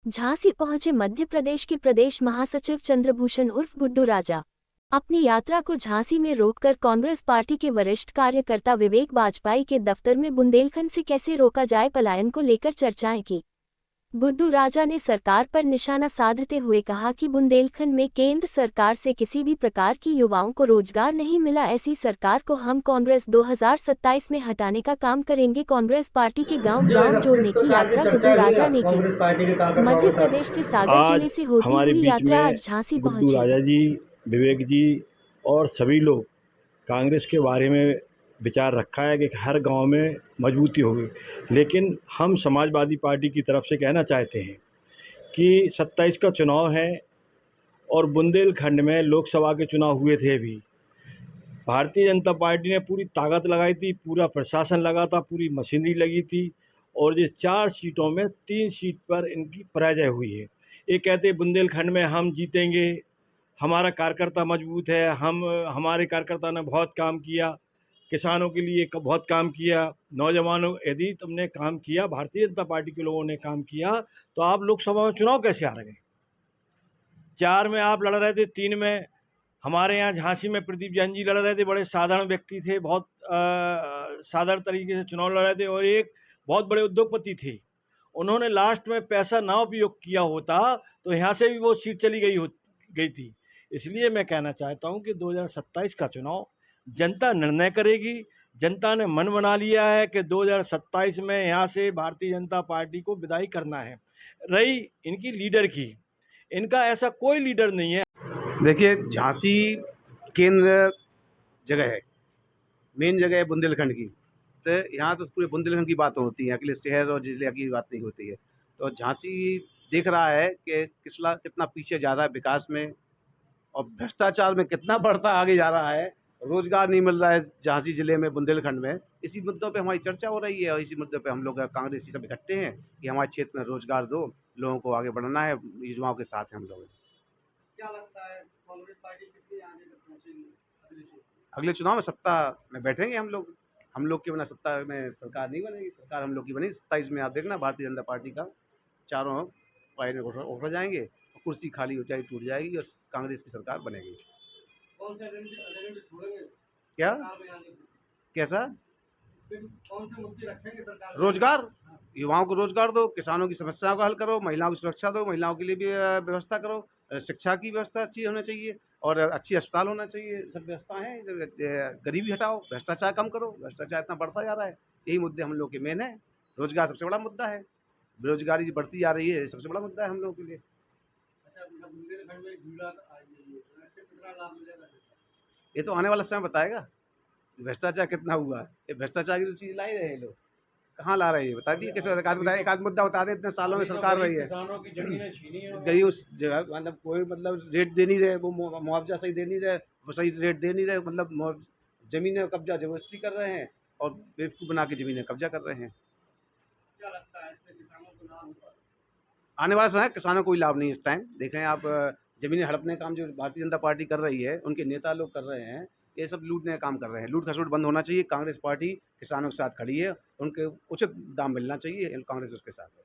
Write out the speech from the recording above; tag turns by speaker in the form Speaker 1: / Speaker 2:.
Speaker 1: झांसी पहुंचे मध्य प्रदेश के प्रदेश महासचिव चंद्रभूषण उर्फ गुड्डू राजा। अपनी यात्रा को झांसी में रोककर कांग्रेस पार्टी के वरिष्ठ कार्यकर्ता विवेक वाजपेयी के दफ्तर में बुंदेलखंड से कैसे रोका जाए पलायन को लेकर चर्चाएं की। गुड्डू राजा ने सरकार पर निशाना साधते हुए कहा कि बुंदेलखंड में केंद्र सरकार से किसी भी प्रकार की युवाओं को रोजगार नहीं मिला, ऐसी सरकार को हम कांग्रेस 2027 में हटाने का काम करेंगे। कांग्रेस पार्टी के गांव-गांव जोड़ने की यात्रा गुड्डू राजा ने की। मध्य प्रदेश से सागर
Speaker 2: आज
Speaker 1: जिले से होती
Speaker 2: हमारे
Speaker 1: हुई
Speaker 2: बीच
Speaker 1: यात्रा
Speaker 2: में
Speaker 1: आज झांसी
Speaker 2: गुड्डू
Speaker 1: पहुंची।
Speaker 2: राजा जी, विवेक जी और सभी लोग कांग्रेस के बारे में विचार रखा है कि हर गांव में मजबूती होगी, लेकिन हम समाजवादी पार्टी की तरफ से कहना चाहते हैं कि 27 का चुनाव है और बुंदेलखंड में लोकसभा के चुनाव हुए थे। अभी भारतीय जनता पार्टी ने पूरी ताकत लगाई थी, पूरा प्रशासन लगा था, पूरी मशीनरी लगी थी और ये 4 सीटों में 3 सीट पर इनकी पराजय हुई है। ये कहते बुंदेलखंड में हम जीतेंगे, हमारा कार्यकर्ता मजबूत है, हमारे कार्यकर्ता ने बहुत काम किया, किसानों के लिए बहुत काम किया, नौजवानों, यदि तुमने काम किया, भारतीय जनता पार्टी के लोगों ने काम किया, तो आप लोकसभा में चुनाव कैसे हार गए? 4 में आप लड़ रहे थे, 3 में हमारे यहाँ झांसी में प्रदीप जैन जी लड़ रहे थे, बड़े साधारण व्यक्ति थे, बहुत साधारण तरीके से चुनाव लड़ रहे थे और एक बहुत बड़े उद्योगपति थे। उन्होंने लास्ट में पैसा ना उपयोग किया होता तो यहाँ से भी वो सीट चली गई थी। इसलिए मैं कहना चाहता हूँ कि 2027 का चुनाव जनता निर्णय करेगी। जनता ने मन बना लिया है कि 2027 में यहाँ से भारतीय जनता पार्टी को विदाई करना है। रही इनकी लीडर की, इनका ऐसा कोई लीडर नहीं है।
Speaker 3: देखिए, झांसी केंद्र जगह है, मेन जगह है बुंदेलखंड की। तो यहाँ तो पूरे बुंदेलखंड की बात होती है, अगले शहर और जिले की बात नहीं होती है। तो झांसी देख रहा है कि कितना पीछे जा रहा है विकास में और भ्रष्टाचार में कितना बढ़ता आगे जा रहा है। रोजगार नहीं मिल रहा है झांसी जिले में, बुंदेलखंड में। इसी मुद्दों पे हमारी चर्चा हो रही है और इसी मुद्दे पे हम लोग कांग्रेसी सब इकट्ठे हैं कि हमारे क्षेत्र में रोजगार दो, लोगों को आगे बढ़ना है, युवाओं के साथ हैं हम लोग।
Speaker 4: क्या लगता है कांग्रेस पार्टी कितनी आगे तक पहुंचेगी
Speaker 3: अगले चुनाव में? सत्ता में बैठेंगे हम लोग। हम लोग के बिना सत्ता में सरकार नहीं बनेगी। सरकार हम लोग की बनेगी 27 में। आप देखना भारतीय जनता पार्टी का चारों पार्टी उठ जाएंगे और कुर्सी खाली हो जाएगी, टूट जाएगी और कांग्रेस की सरकार बनेगी।
Speaker 4: कौन से एजेंडे छोड़ेंगे
Speaker 3: क्या?
Speaker 4: सरकार में आने के?
Speaker 3: कैसा?
Speaker 4: फिर कौन से मुद्दे रखेंगे सरकार में?
Speaker 3: रोजगार, युवाओं को रोजगार दो, किसानों की समस्याओं का हल करो, महिलाओं की सुरक्षा दो, महिलाओं के लिए भी व्यवस्था करो, शिक्षा की व्यवस्था अच्छी होनी चाहिए और अच्छी अस्पताल होना चाहिए। सब व्यवस्था है। गरीबी हटाओ, भ्रष्टाचार कम करो, भ्रष्टाचार इतना बढ़ता जा रहा है। यही मुद्दे हम लोग के मेन है। रोजगार सबसे बड़ा मुद्दा है, बेरोजगारी बढ़ती जा रही है, सबसे बड़ा मुद्दा है हम लोगों के लिए।
Speaker 4: अच्छा, बुंदेलखंड में झूला आई है, तो इससे कितना लाभ मिलेगा?
Speaker 3: ये तो आने वाला समय बताएगा भ्रष्टाचार कितना हुआ है। ये भ्रष्टाचार की तो चीज ला ही रहे हैं लोग, कहाँ ला रहे हैं बता दिए? कैसे एक आध मुद्दा बता दें। इतने सालों में सरकार रही है,
Speaker 2: किसानों की जमीनें छीनी है,
Speaker 3: गई उस जगह, मतलब कोई मतलब रेट दे नहीं रहे, वो मुआवजा सही दे नहीं रहे, वो सही रेट दे नहीं रहे, मतलब जमीनें कब्जा जबरदस्ती कर रहे हैं और बेवकूफ़ बना के ज़मीनें कब्जा कर रहे हैं।
Speaker 4: क्या लगता है इससे किसानों को लाभ होगा?
Speaker 3: आने वाला समय किसानों को कोई लाभ नहीं इस टाइम। देख रहे हैं आप, ज़मीनें हड़पने का काम जो भारतीय जनता पार्टी कर रही है, उनके नेता लोग कर रहे हैं, ये सब लूटने का काम कर रहे हैं। लूट खसोट बंद होना चाहिए। कांग्रेस पार्टी किसानों के साथ खड़ी है, उनके उचित दाम मिलना चाहिए, कांग्रेस उसके साथ है।